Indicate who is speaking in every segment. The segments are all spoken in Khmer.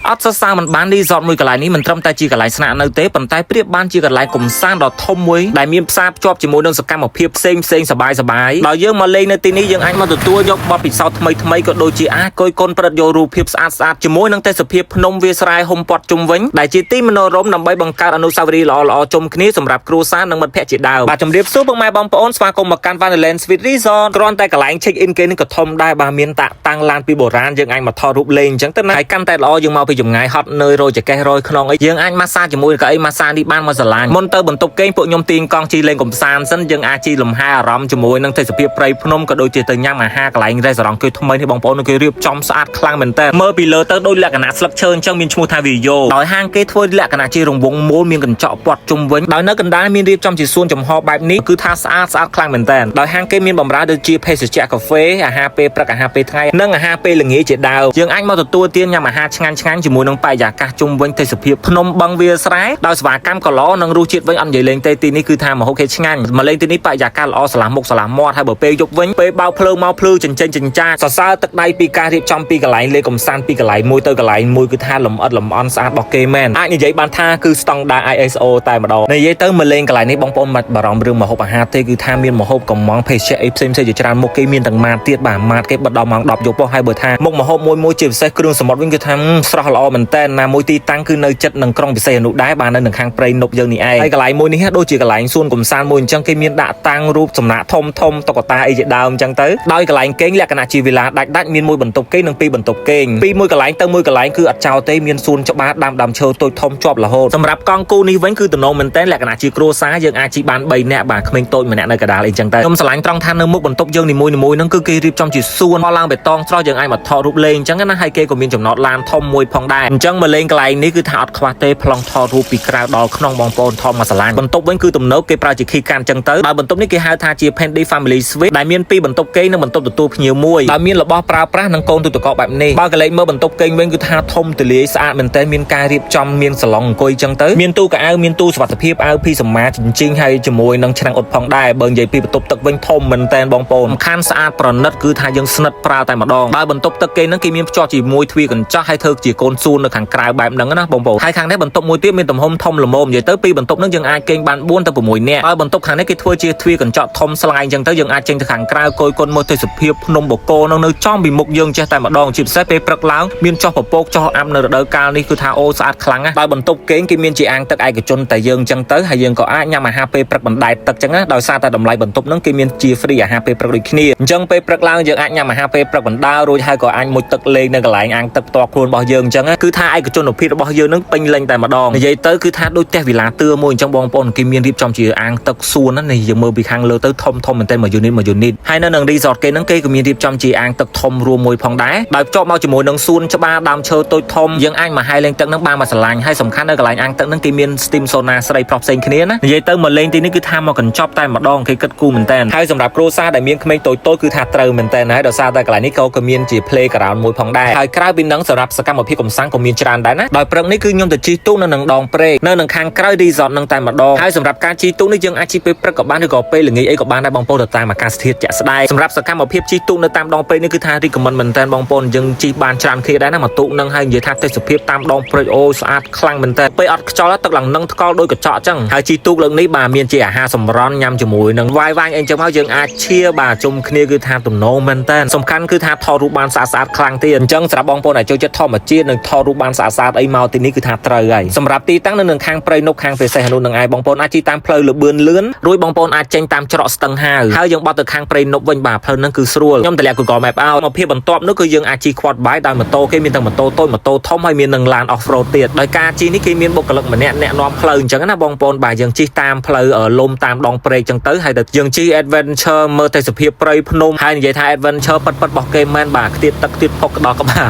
Speaker 1: អត់សរសើរមិនបានរីសតមួយកន្លែងនេះមិនត្រឹមតែជាកន្លែងស្នាក់នៅទេប៉ុន្តែប្រៀបបានជាកន្លែងកំសាន្តដ៏ធំមួយដែលមានផ្សារភ្ជាប់ជាមួយនឹងសកម្មភាពផ្សេងសប្បាយដោយយើងមកលេងនៅទីនេះយើងអាចមកទទួលយកបទពិសោធន៍ថ្មីក៏ដូចជាអាចគយគន់ប្រឌិតយករូបភាពស្អាតជាមួយនឹងទេសភាពភ្នំវាលស្រែហុំព័ទ្ធជុំវិញដែលជាទីមនោរម្យដើម្បីបង្កើតអនុស្សាវរីយ៍ល្អៗជុំគ្នាសម្រាប់គ្រួសារនិងមិត្តភ័ក្តិជាដើមបាទជម្រាបសួរពុកម៉ែបងប្អូនស្វាគមន៍មកកាន់ Vanderland Sweet Resort គ្រាន់តែកន្លែង check in គេនេះក៏ធំដែរបាទមានតាក់តាំងឡានពីបុរាណយើងអាចមកថតរូបលេងអញ្ចឹងទៅណាហើយកាន់តែល្អយើងមកពីចម្ងាយហត់នឿយរយចកេះរយខ្នងអីយើងអាចម៉ាស្សាជាមួយកៅអីម៉ាស្សានេះបានមកស្រឡាញ់មុនទៅបន្ទប់គេងពួកខ្ញុំទាញកង់ជីលេងកំសាន្តសិនយើងអាចជីលំហែអារម្មណ៍ជាមួយនឹងទេសភាពព្រៃភ្នំក៏ដូចជាទៅញ៉ាំអាហារកន្លែងរ៉េសតរ៉ង់គេថ្មីនេះបងប្អូនគេរៀបចំស្អាតខ្លាំងមែនតើមើលពីលើទៅដូចលក្ខណៈស្លឹកឈើអញ្ចឹងមានឈ្មោះថា Vio ដោយហាងគេធ្វើលក្ខណៈជារង្វង់មូលមានកញ្ចក់ព័ទ្ធជុំវិញដោយនៅកណ្ដាលមានរៀបចំជាសួនចំហបែបនេះគឺថាស្អាតខ្លាំងមែនតើដោយហាងគេមានបម្រើដូចជាភេសជ្ជៈកាហ្វេអាហារពេលព្រឹកអាហារពេលថ្ងៃនិងអាហារពេលល្ងាចជាដើមយើងអាចមកទទួលទានញ៉ាំអាហារឆ្ងាញ់ជាមួយនឹងបរិយាកាសជុំវិញទេសភាពភ្នំបឹងវាលស្រែដោយសេវាកម្មក៏ល្អនិងរសជាតិវិញអត់និយាយលេងទេទីនេះគឺថាម្ហូបគេឆ្ងាញ់មកលេងទីនេះបរិយាកាសល្អស្លាស់មុខស្លាស់មាត់ហើយបើពេលយប់វិញពេលបោកភ្លើងមកភ្លឺចិញ្ចាសសរសើរទឹកដៃពីការរៀបចំពីកន្លែងលេងកំសាន្តពីកន្លែងមួយទៅកន្លែងមួយគឺថាលម្អិតលម្អន់ស្អាតរបស់គេមែនអាចនិយាយបានថាគឺស្តង់ដារ ISO តែម្ដងនិយាយទៅមកលេងកន្លែងនេះបងប្អូនមិនបារម្ភរឿងម្ហូបអាហារទេគឺថាមានម្ហូបកំងភេសជ្ជៈអីផ្សេងជាច្រើនមុខគេមានទាំងម៉ាតទៀតបាទម៉ាតគេបិទដល់ម៉ោង 10 យប់ហើយបើថាមុខម្ហូបមួយជាពិសេសគ្រឿងសមុទ្រវិញគឺថាស្រស់ល្អមែនតើណាមួយទីតាំងគឺនៅចិត្តនឹងក្រុងពិសេសនោះដែរបាទនៅនឹងខាងព្រៃនប់យើងនេះឯងហើយកន្លែងមួយនេះដូចជាកន្លែងសួនកំសាន្តមួយអញ្ចឹងគេមានដាក់តាំងរូបសំណាកធំតុក្កតាអីជាដើមអញ្ចឹងទៅដោយកន្លែងគេងលក្ខណៈជាវិឡាដាច់មានមួយបន្ទប់គេងនិងពីរបន្ទប់គេងពីមួយកន្លែងទៅមួយកន្លែងគឺអត់ចោលទេមានសួនច្បារដាំឈើតូចធំជាប់រហូតសម្រាប់កង់គូនេះវិញគឺតំណងមែនតើលក្ខណៈជាគ្រួសារយើងអាចជិះបាន3នាក់បាទក្មេងតូចម្នាក់នៅកណ្ដាលអីចឹងទៅខ្ញុំឆ្លាញ់ត្រង់ថានៅមុខបន្ទប់យើងនីមួយហ្នឹងគឺគេរៀបចំជាសួនឡើងបេតុងស្រស់យើងអាចមកថតរូបលេងអញ្ចឹងណាហើយគេក៏មានចំណតឡានធំមួយផងដែរអញ្ចឹងមកលេងកន្លែងនេះគឺថាអត់ខ្វះទេប្លង់ថតរូបពីក្រៅដល់ក្នុងបងប្អូនថតមកស្រឡាញ់បន្ទប់វិញគឺទំនើបគេប្រើជា key cam អញ្ចឹងទៅដោយបន្ទប់នេះគេហៅថាជា Fendi Family Suite ដែលមាន2បន្ទប់គេងនិងបន្ទប់ទទួលភ្ញៀវមួយដោយមានរបស់ប្រើប្រាស់និងកូនទូទឹកកកបែបនេះបើកលេចមើលបន្ទប់គេងវិញគឺថាធំទូលាយស្អាតមែនតើមានការរៀបចំមានសាឡុងអង្គុយអញ្ចឹងទៅមានទូកៅអៅមានទូសុវត្ថិភាពអាវភីសមាជញ្ជីងហើយជាមួយនឹងឆ្នាំងអ៊ុតផងដែរបើនិយាយពីបន្ទប់ទឹកវិញធំមែនតើបងប្អូនសំខាន់ស្អាតប្រណិតគឺថាយើងស្និទ្ធប្រើតែម្ដងដោយបន្ទប់ទឹកគេហ្នឹងគេមានភ្ជាប់ជាមួយទ្វារកញ្ចក់ហើយធ្វើជាកូនសួននៅខាងក្រៅបែបហ្នឹងណាបងប្អូនហើយខាងនេះបន្ទប់មួយទៀតមានទំហំធំល្មមនិយាយទៅពីបន្ទប់ហ្នឹងយើងអាចគេងបាន4ទៅ6នាក់ហើយបន្ទប់ខាងនេះគេធ្វើជាទ្វារកញ្ចក់ធំស្លាយអញ្ចឹងទៅយើងអាចចេញទៅខាងក្រៅគយគន់មើលទេសភាពភ្នំបូកគោនៅចំពីមុខយើងចេះតែម្ដងជាពិសេសពេលព្រឹកឡើងមានចុះពពកចុះអាប់នៅរដូវកាលនេះគឺថាអូស្អាតខ្លាំងណាស់ដោយបន្ទប់គេងគេមានជាអាងទឹកឯកជនតែយើងអញ្ចឹងទៅហើយយើងក៏អាចញ៉ាំអាហារពេលព្រឹកបណ្ដែតទឹកអញ្ចឹងណាដោយសារតែតម្លៃបន្ទប់ហ្នឹងគេមានជា free អាហារពេលព្រឹកដូចគ្នាអញ្ចឹងពេលព្រឹកឡើងយើងអាចញ៉ាំអាហារពេលព្រឹកបណ្ដើររួចហើយក៏អាចមុជទឹកលេងនៅកន្លែងអាងទឹកផ្ទាល់ខ្លួនរបស់យើងអញ្ចឹងគឺថាឯកជនភាពរបស់យើងនឹងពេញលេញតែម្ដងនិយាយទៅគឺថាដូចផ្ទះវិឡាតឿមួយអញ្ចឹងបងប្អូនគេមានរៀបចំជាអាងទឹកសួនណានេះយើងមើលពីខាងលើទៅធំមែនតើមួយ unit ហើយនៅនឹង resort គេហ្នឹងគេក៏មានរៀបចំជាអាងទឹកធំរួមមួយផងដែរដោយភ្ជាប់មកជាមួយនឹងសួនច្បារដើមឈើតូចធំយើងអាចមកហែលេងទឹកហ្នឹងបានមកស្រឡាញ់ហើយសំខាន់នៅកន្លែងអាងទឹកហ្នឹងគេមាន steam sauna ស្រីប្រុសផ្សេងគ្នាណានិយាយទៅមកលេងទីនេះគឺថាមកកញ្ចប់តែម្ដងគេគិតគូរមែនតើហើយសម្រាប់គ្រួសារដែលមានក្មេងតូចគឺថាត្រូវមែនតើហើយដោយសារតែកន្លែងនេះក៏មានជា playground មួយផងដែរហើយក្រៅពីហ្នឹងសម្រាប់សកម្មភាពកម្សាន្តក៏មានច្រើនដែរណាដោយព្រឹកនេះគឺខ្ញុំទៅជិះទូកនៅនឹងដងព្រែកនៅនឹងខាងក្រៅ resort នឹងតែម្ដងហើយសម្រាប់ការជិះទូកនេះយើងអាចជិះពេលព្រឹកក៏បានឬក៏ពេលល្ងាចអីក៏បានដែរបងប្អូនទៅតាមអាកាសធាតុជាក់ស្ដែងសម្រាប់សកម្មភាពជិះទូកនៅតាមដងព្រែកនេះគឺថា recommend មែនតើបងប្អូនយើងជិះបានច្រើនគ្នាដែរណាមកទូកនឹងហើយនិយាយថាទេសភាពតាមដងព្រែកអូស្អាតខ្លាំងមែនតើពេលអត់ខ្យល់ទឹកឡើងនឹងថ្កល់ដូចកញ្ចក់អញ្ចឹងហើយជិះទូកលើកនេះបាទមានជាអាហារសម្រន់ញ៉ាំជាមួយនឹងវាយអីអញ្ចឹងមកយើងអាចឈៀបាទជុំគ្នាគឺថាទំនងមែនតើសំខាន់គឺថាថតរូបបានស្អាតខ្លាំងទៀតអញ្ចឹងសម្រាប់បងប្អូនដែលចូលចិត្តធម្មជាតិនិងថតរូបបានស្អាតអីមកទីនេះគឺថាត្រូវហើយសម្រាប់ទីតាំងនៅនឹងខាងព្រៃនប់ខាងពិសេសនោះនឹងឯងបងប្អូនអាចជិះតាមផ្លូវលបឿនលឿនរួចបងប្អូនអាចចេញតាមច្រកស្ទឹងហាវហើយយើងបត់ទៅខាងព្រៃនប់វិញបាទផ្លូវហ្នឹងគឺស្រួលខ្ញុំតម្លាក់ Google Map ឲ្យមកភាពបន្ទាប់នោះគឺយើងអាចជិះ quad bike ដោយម៉ូតូគេមានទាំងម៉ូតូតូចម៉ូតូធំហើយមាននឹងឡាន off road ទៀតដោយការជិះនេះគេមានបុគ្គលិកម្នាក់អ្នកនាំផ្លូវអញ្ចឹងណាបងប្អូនបាទយើងជិះតាមផ្លូវលំតាមដងព្រែកអញ្ចឹងទៅហើយតែយើងជិះ adventure មើលទេសភាពព្រៃភ្នំហើយនិយាយថា adventure ប៉ិតរបស់គេមែនបាទខ្ទាតទឹកខ្ទាតផុកដល់ក្បាល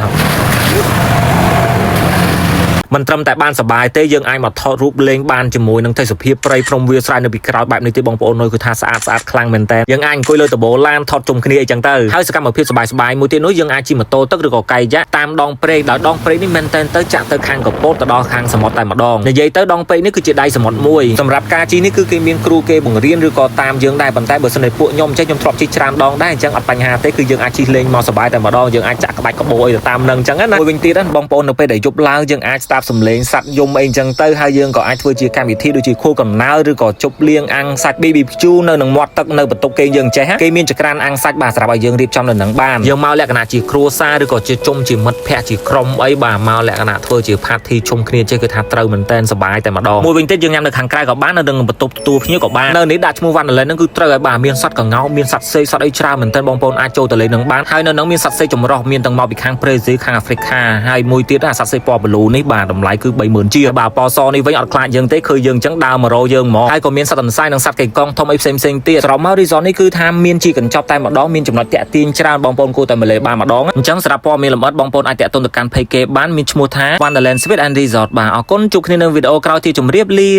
Speaker 1: มันត្រឹមតែបានសบายទេយើងអាចមកថតរូបលេងបានជាមួយនឹងទេសភាពព្រៃព្រំវាស្រែនៅពីក្រោយបែបនេះទេបងប្អូននោះគឺថាស្អាតខ្លាំងមែនតើយើងអាចអង្គុយលើដំបូលឡានថតជុំគ្នាអីចឹងទៅហើយសកម្មភាពសบายមួយទៀតនោះយើងអាចជិះម៉ូតូទឹកឬក៏កាយយ៉ាក់តាមដងព្រែកដោយដងព្រែកនេះមែនតើទៅចាក់ទៅខាងកពតទៅដល់ខាងសមុទ្រតែម្ដងនិយាយទៅដងព្រែកនេះគឺជាដៃសមុទ្រមួយសម្រាប់ការជិះនេះគឺគេមានគ្រូគេបង្រៀនឬក៏តាមយើងដែរប៉ុន្តែបើសិនជាពួកខ្ញុំចេះខ្ញុំធ្លាប់ជិះច្រើនដងដែរអញ្ចឹងអត់បញ្ហាទេគឺយើងអាចជិះលេងមកសบายតែម្ដងយើងអាចចាក់ក្បាច់ក្បោអីទៅតាមនឹងអញ្ចឹងណាមួយវិញទៀតណាបងប្អូននៅពេលដែលយប់ឡើងយើងអាចស្ដាប់សំឡេងសត្វយំអីអញ្ចឹងទៅហើយយើងក៏អាចធ្វើជាកម្មវិធីដូចជាខួរកំណើឬក៏ជប់លៀងអាំងសាច់ BBQ នៅនឹងមាត់ទឹកនៅបន្ទប់គេយើងចេះគេមានចក្រានអាំងសាច់បាទសម្រាប់ឲ្យយើងរៀបចំនៅនឹងបានយើងមកលក្ខណៈជាគ្រួសារឬក៏ជាជុំជាមិត្តភ័ក្តិជាក្រុមអីបាទមកលក្ខណៈធ្វើជា party ជុំគ្នាចេះគឺថាត្រូវមែនតែនសบายតែម្ដងមួយវិញទៀតយើងញ៉ាំនៅខាងក្រៅក៏បាននៅនឹងបន្ទប់ទទួលភ្ញៀវក៏បាននៅនេះដាក់ឈ្មោះ Wonderland ហ្នឹងគឺត្រូវឲ្យបាទមានសត្វកង្កោមានសត្វសេកសត្វអីច្រើនមែនតែនបងប្អូនអាចចូលទៅលេងនឹងបានហើយនៅនឹងមានសត្វសេកចម្រុះមានទាំងមកពីខាងប្រេស៊ីលខាងអាហ្វ្រិកាហើយមួយទៀតសត្វសេកពណ៌ blue នេះបាទតម្លៃគឺ 30000 ជាបាទពណ៌សនេះវិញអត់ខ្លាចយើងទេឃើញយើងអញ្ចឹងដើរមករោយើងហ្មងហើយក៏មានសត្វអន្សាយនិងសត្វកេងកងធំអីផ្សេងទៀតសរុបមក resort នេះគឺថាមានជីកញ្ចប់តែម្ដងមានចំណុចតាក់ទាញច្រើនបងប្អូនគួរតែមកលេងបានម្ដងអញ្ចឹងសម្រាប់ព័ត៌មានលម្អិតបងប្អូនអាចតាក់ទងទៅកាន់ page គេបានមានឈ្មោះថា Wonderland Suite and Resort បាទអរគុណជួបគ្នានៅវីដេអូក្រោយទៀតជម្រាបលា